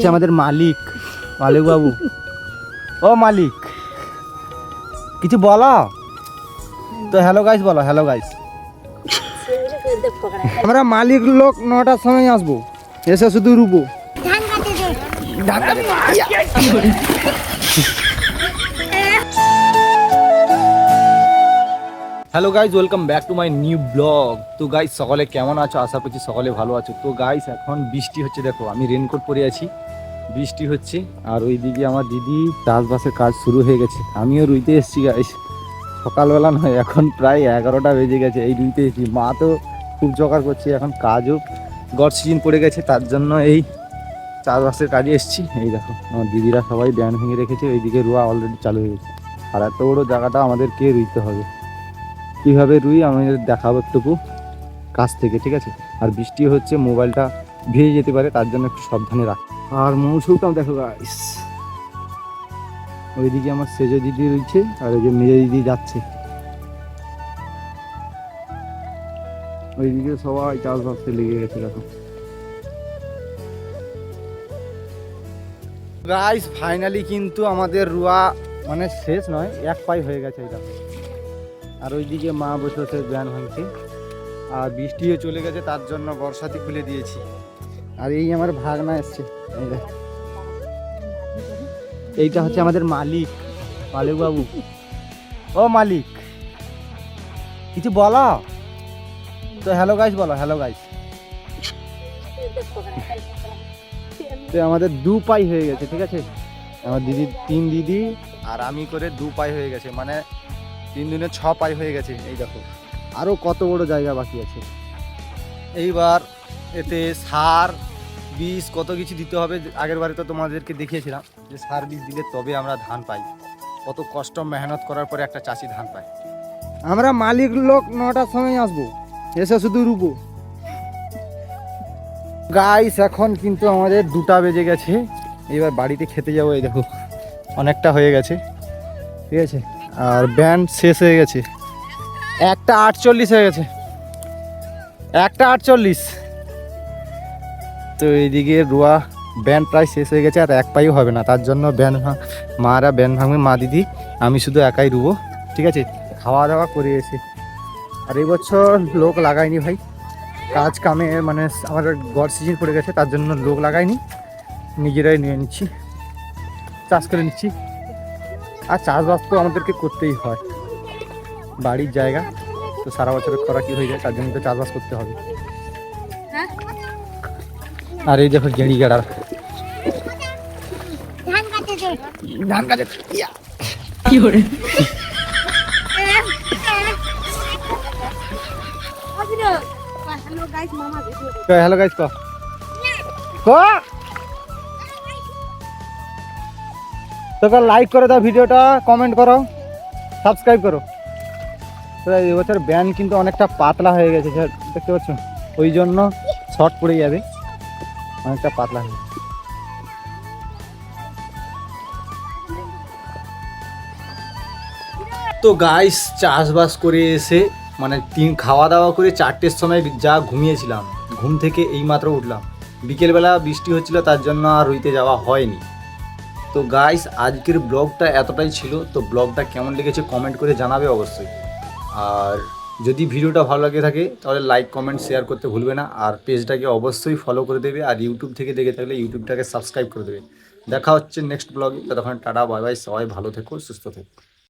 হচ্ছে আমাদের মালিক, মালিক বাবু। ও মালিক, কিছু বলো তো। হ্যালো গাইস বলো, হ্যালো গাইস। আমরা মালিক লোক 9টার সময় আসবো, এসে শুধু রুবো। Hello guys, welcome back to my new blog. তো গাইস সকলে কেমন আছো? আশা করছি সকলে ভালো আছো। তো গাইস এখন বৃষ্টি হচ্ছে, দেখো আমি রেনকোট পরে আছি, বৃষ্টি হচ্ছে। আর ওইদিকে আমার দিদি চাষবাসের কাজ শুরু হয়ে গেছে। আমিও রুইতে এসেছি গাইস, সকালবেলা নয়, এখন প্রায় 11টা বেজে গেছে। এই রুইতে এসেছি, মা তো খুব জোগাড় করছে, এখন কাজও গড় সিজন পড়ে গেছে, তার জন্য এই চাষবাসের কাজে এসেছি। এই দেখো আমার দিদিরা সবাই ব্যান ভেঙে রেখেছে, ওইদিকে রুয়া অলরেডি চালু হয়ে গেছে। আর এত বড় জায়গাটা আমাদেরকে রুইতে হবে, কীভাবে রুই আমি দেখাবো একটুকু কাছ থেকে, ঠিক আছে? আর বৃষ্টি হচ্ছে, মোবাইলটা ভিজে যেতে পারে, তার জন্য একটু সাবধানে রাখ। আর মৌসুমটাও দেখো গাইস, ওইদিকে আমার সেজো দিদি রয়েছে, আর ওই যে মেজো দিদি যাচ্ছে, ওইদিকে সবাই চাষবাসে লেগে গেছে। দেখো গাইস ফাইনালি কিন্তু আমাদের রুয়া মানে শেষ নয়, এক পাই হয়ে গেছে এটা। আর ওইদিকে মা বসে বসে ব্যান ভাঙছে, আর বৃষ্টিও চলে গেছে, তার জন্য বর্ষাতি খুলে দিয়েছি। আর এই আমার ভাগনা এসছে, এইটা হচ্ছে আমাদের মালিক, মালিক বাবু। ও মালিক, কিছু বলো তো। হ্যালো গাইস বলো, হ্যালো গাইস। তো আমাদের 2 পাই হয়ে গেছে, ঠিক আছে? আমার দিদি 3 দিদি আর আমি করে 2 পাই হয়ে গেছে, মানে 3 দিনে 6 পাই হয়ে গেছে। এই দেখো আরো কত বড় জায়গা বাকি আছে। এইবার এতে সার বীজ কত কিছু দিতে হবে। আগের বারে তো তোমাদেরকে দেখিয়েছিলাম যে সার বীজ দিলে তবে আমরা ধান পাই। কত কষ্ট মেহনত করার পরে একটা চাষি ধান পায়। আমরা মালিক লোক 9টার সময় আসবো, এসে শুধু রুবো। গাইস এখন কিন্তু আমাদের 2টা বেজে গেছে, এবার বাড়িতে খেতে যাবো। এই দেখো অনেকটা হয়ে গেছে, ঠিক আছে? আর ব্যান্ড শেষ হয়ে গেছে, 1:48 হয়ে গেছে, 1:48। তো এইদিকে রুয়া ব্যান্ড প্রায় শেষ হয়ে গেছে, আর এক পাইও হবে না, তার জন্য মারা ব্যান্ড ভাঙবে, মা দিদি, আমি শুধু একাই রুবো, ঠিক আছে? খাওয়া দাওয়া করে এসে। আর এই বছর লোক লাগাইনি ভাই, কাজ কামে মানে আমার গড় সিজন পড়ে গেছে, তার জন্য লোক লাগাইনি, নিজেরাই নিয়ে নিচ্ছি, চাষ করে নিচ্ছি। আর চাষবাস তো আমাদেরকে করতেই হয়, বাড়ির জায়গা তো সারা বছরের খরা কি হয়ে যায়, তার জন্য তো চাষবাস করতে হবে। আর এই দেখো গেঁড়ি গেড়ার ধান কাটে কি করে। হ্যালো গাইস ক তোকে লাইক করে দাও ভিডিওটা, কমেন্ট করো, সাবস্ক্রাইব করো। তো এবছর ব্যান কিন্তু অনেকটা পাতলা হয়ে গেছে, দেখতে পাচ্ছ, ওই জন্য শর্ট পড়ে যাবে, অনেকটা পাতলা হয়ে গেছে। তো গাইস চাষবাস করে এসে মানে খাওয়া দাওয়া করে 4টের সময় যা ঘুমিয়েছিলাম, ঘুম থেকে এইমাত্র উঠলাম। বিকেলবেলা বৃষ্টি হচ্ছিল, তার জন্য আর রুইতে যাওয়া হয়নি। তো গাইস আজকের ব্লগটা এতটাই ছিল। তো ব্লগটা কেমন লেগেছে কমেন্ট করে জানাবে অবশ্যই। আর যদি ভিডিওটা ভালো লাগে থাকে তাহলে লাইক কমেন্ট শেয়ার করতে ভুলবে না। আর পেজটাকে অবশ্যই ফলো করে দেবে। আর ইউটিউব থেকে দেখে থাকলে ইউটিউবটাকে সাবস্ক্রাইব করে দেবে। দেখা হচ্ছে নেক্সট ব্লগে। ততক্ষণ টাটা বাই বাই, সবাই ভালো থেকো, সুস্থ থেকো।